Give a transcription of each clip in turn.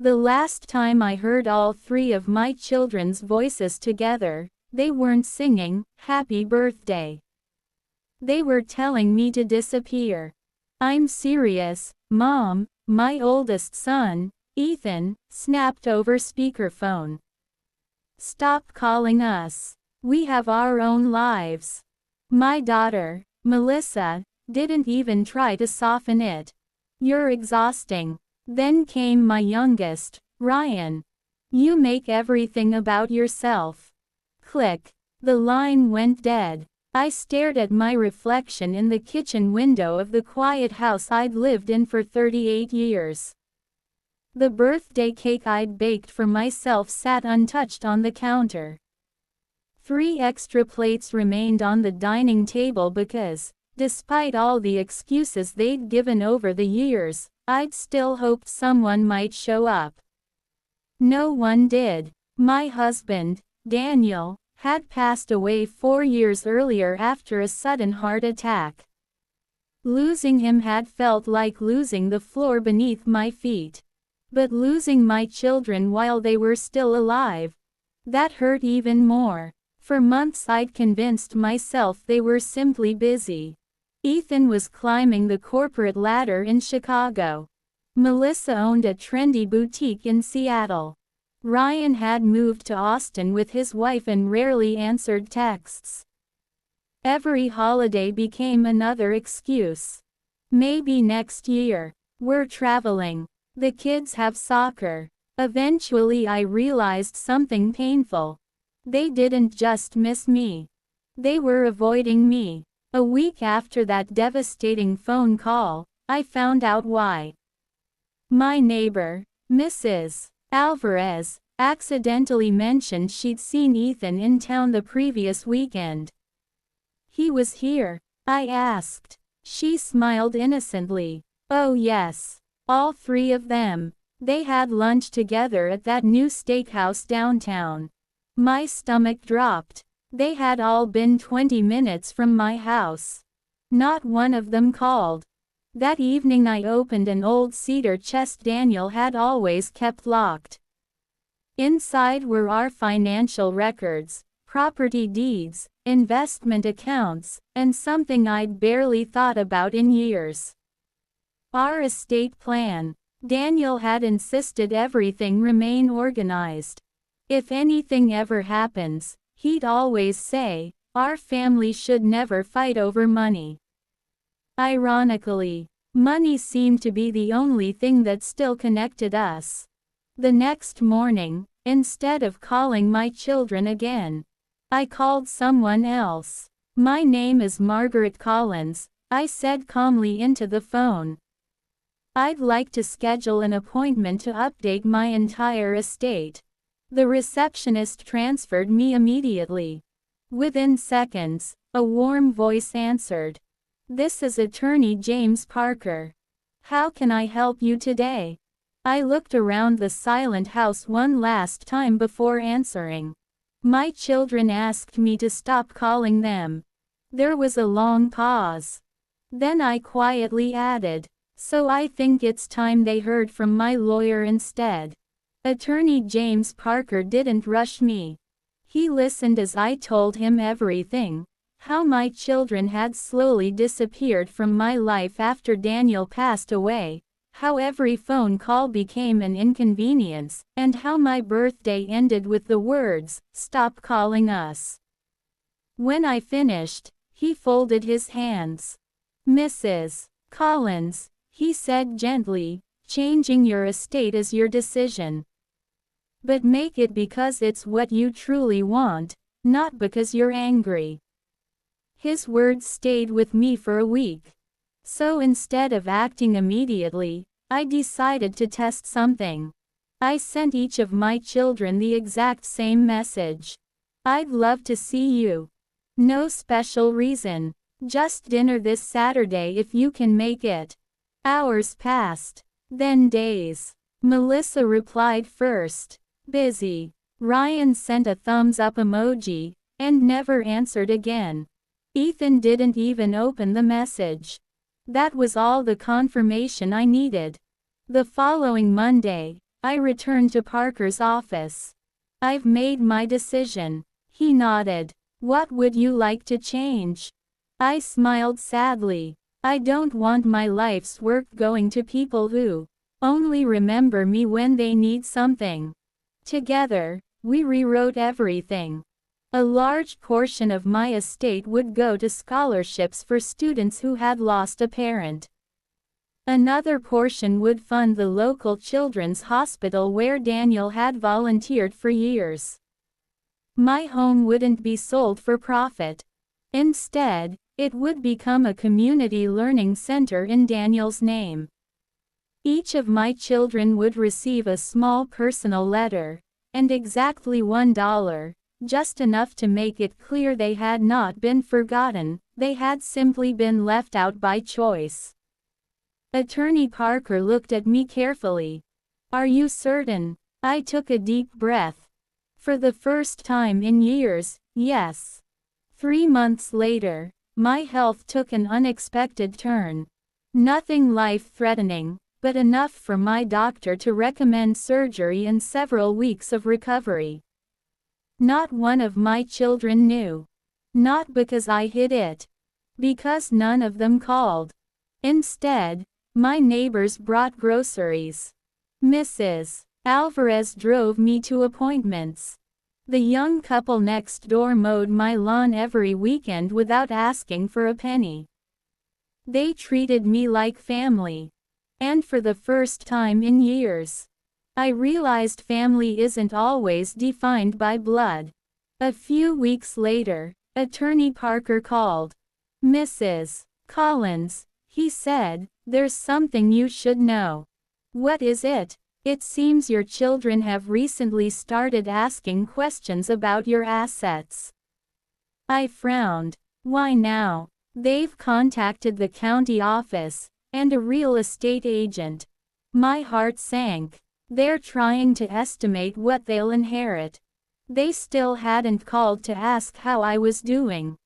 The last time I heard all three of my children's voices together, they weren't singing, "Happy Birthday." They were telling me to disappear. "I'm serious, Mom," my oldest son, Ethan, snapped over speakerphone. "Stop calling us. We have our own lives." My daughter, Melissa, didn't even try to soften it. "You're exhausting." Then came my youngest, Ryan. "You make everything about yourself." Click. The line went dead. I stared at my reflection in the kitchen window of the quiet house I'd lived in for 38 years. The birthday cake I'd baked for myself sat untouched on the counter. 3 extra plates remained on the dining table because, despite all the excuses they'd given over the years, I'd still hoped someone might show up. No one did. My husband, Daniel, had passed away 4 years earlier after a sudden heart attack. Losing him had felt like losing the floor beneath my feet. But losing my children while they were still alive, that hurt even more. For months I'd convinced myself they were simply busy. Ethan was climbing the corporate ladder in Chicago. Melissa owned a trendy boutique in Seattle. Ryan had moved to Austin with his wife and rarely answered texts. Every holiday became another excuse. "Maybe next year. We're traveling. The kids have soccer." Eventually I realized something painful. They didn't just miss me. They were avoiding me. A week after that devastating phone call, I found out why. My neighbor, Mrs. Alvarez, accidentally mentioned she'd seen Ethan in town the previous weekend. "He was here?" I asked. She smiled innocently. "Oh yes. All 3 of them. They had lunch together at that new steakhouse downtown." My stomach dropped. They had all been 20 minutes from my house. Not one of them called. That evening I opened an old cedar chest Daniel had always kept locked. Inside were our financial records, property deeds, investment accounts, and something I'd barely thought about in years. Our estate plan. Daniel had insisted everything remain organized. If anything ever happens, he'd always say, our family should never fight over money. Ironically, money seemed to be the only thing that still connected us. The next morning, instead of calling my children again, I called someone else. "My name is Margaret Collins," I said calmly into the phone. "I'd like to schedule an appointment to update my entire estate." The receptionist transferred me immediately. Within seconds, a warm voice answered. "This is Attorney James Parker. How can I help you today?" I looked around the silent house one last time before answering. My children asked me to stop calling them. There was a long pause. Then I quietly added, "So I think it's time they heard from my lawyer instead." Attorney James Parker didn't rush me. He listened as I told him everything. How my children had slowly disappeared from my life after Daniel passed away, how every phone call became an inconvenience, and how my birthday ended with the words, "Stop calling us." When I finished, he folded his hands. "Mrs. Collins," he said gently, "changing your estate is your decision. But make it because it's what you truly want, not because you're angry." His words stayed with me for a week. So instead of acting immediately, I decided to test something. I sent each of my children the exact same message. "I'd love to see you. No special reason. Just dinner this Saturday if you can make it." Hours passed. Then days. Melissa replied first. "Busy." Ryan sent a thumbs up emoji, and never answered again. Ethan didn't even open the message. That was all the confirmation I needed. The following Monday, I returned to Parker's office. I've made my decision. He nodded. What would you like to change? I smiled sadly. I don't want my life's work going to people who only remember me when they need something. Together, we rewrote everything. A large portion of my estate would go to scholarships for students who had lost a parent. Another portion would fund the local children's hospital where Daniel had volunteered for years. My home wouldn't be sold for profit. Instead, it would become a community learning center in Daniel's name. Each of my children would receive a small personal letter, and exactly $1, just enough to make it clear they had not been forgotten, they had simply been left out by choice. Attorney Parker looked at me carefully. Are you certain? I took a deep breath. For the first time in years, yes. 3 months later, my health took an unexpected turn. Nothing life-threatening, but enough for my doctor to recommend surgery and several weeks of recovery. Not one of my children knew. Not because I hid it. Because none of them called. Instead, my neighbors brought groceries. Mrs. Alvarez drove me to appointments. The young couple next door mowed my lawn every weekend without asking for a penny. They treated me like family. And for the first time in years, I realized family isn't always defined by blood. A few weeks later, Attorney Parker called. Mrs. Collins, he said, there's something you should know. What is it? It seems your children have recently started asking questions about your assets. I frowned. Why now? They've contacted the county office and a real estate agent. My heart sank. They're trying to estimate what they'll inherit. They still hadn't called to ask how I was doing.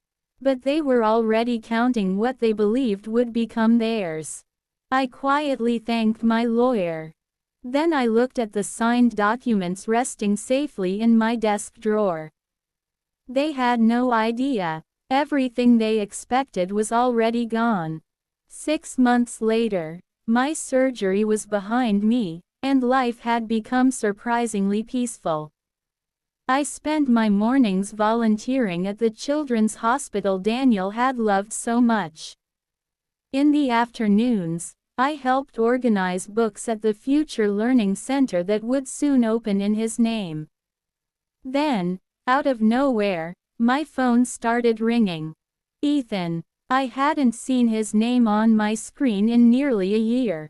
But they were already counting what they believed would become theirs. I quietly thanked my lawyer. Then I looked at the signed documents resting safely in my desk drawer. They had no idea. Everything they expected was already gone. 6 months later, my surgery was behind me, and life had become surprisingly peaceful. I spent my mornings volunteering at the children's hospital Daniel had loved so much. In the afternoons, I helped organize books at the future learning center that would soon open in his name. Then, out of nowhere, my phone started ringing. Ethan. I hadn't seen his name on my screen in nearly a year.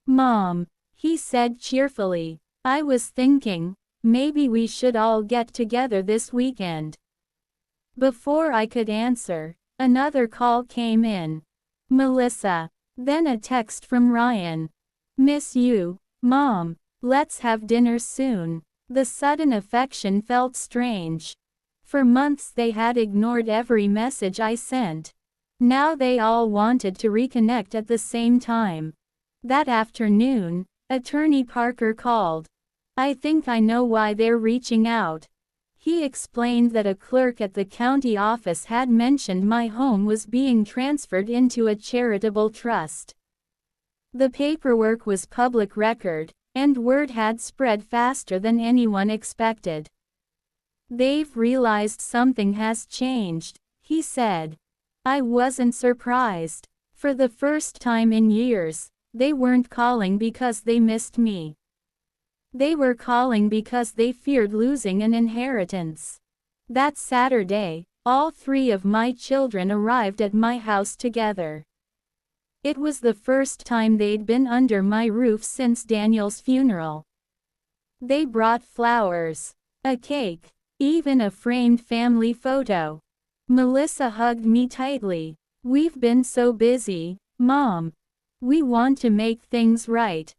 Mom, he said cheerfully. I was thinking, maybe we should all get together this weekend. Before I could answer, another call came in. Melissa. Then a text from Ryan. Miss you, Mom. Let's have dinner soon. The sudden affection felt strange. For months they had ignored every message I sent. Now they all wanted to reconnect at the same time. That afternoon, Attorney Parker called. I think I know why they're reaching out. He explained that a clerk at the county office had mentioned my home was being transferred into a charitable trust. The paperwork was public record, and word had spread faster than anyone expected. They've realized something has changed, he said. I wasn't surprised. For the first time in years, they weren't calling because they missed me. They were calling because they feared losing an inheritance. That Saturday, all 3 of my children arrived at my house together. It was the first time they'd been under my roof since Daniel's funeral. They brought flowers, a cake, even a framed family photo. Melissa hugged me tightly. We've been so busy, Mom. We want to make things right.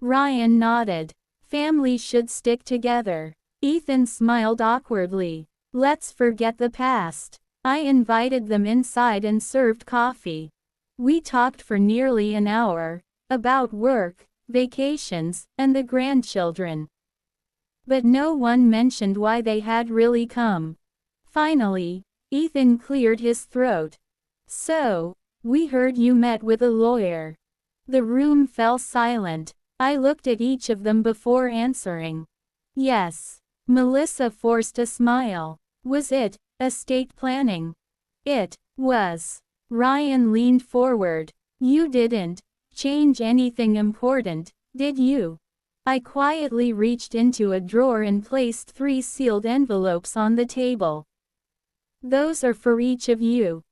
Ryan nodded. Family should stick together. Ethan smiled awkwardly. Let's forget the past. I invited them inside and served coffee. We talked for nearly an hour, about work, vacations, and the grandchildren. But no one mentioned why they had really come. Finally, Ethan cleared his throat. "So, we heard you met with a lawyer." The room fell silent. I looked at each of them before answering. "Yes." Melissa forced a smile. "Was it estate planning?" "It was." Ryan leaned forward. "You didn't change anything important, did you?" I quietly reached into a drawer and placed 3 sealed envelopes on the table. "Those are for each of you."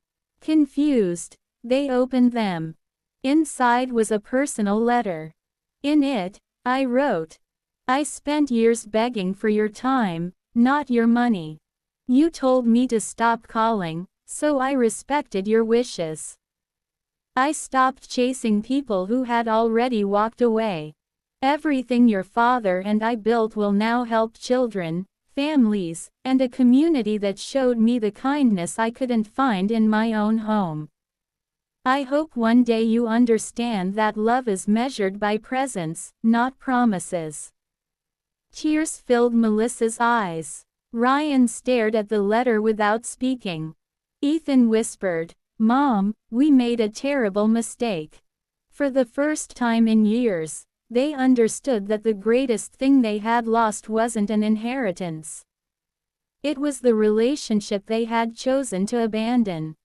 Confused, they opened them. Inside was a personal letter. In it, I wrote, "I spent years begging for your time, not your money. You told me to stop calling, so I respected your wishes. I stopped chasing people who had already walked away. Everything your father and I built will now help children, families, and a community that showed me the kindness I couldn't find in my own home. I hope one day you understand that love is measured by presence, not promises." Tears filled Melissa's eyes. Ryan stared at the letter without speaking. Ethan whispered, "Mom, we made a terrible mistake." For the first time in years, they understood that the greatest thing they had lost wasn't an inheritance. It was the relationship they had chosen to abandon.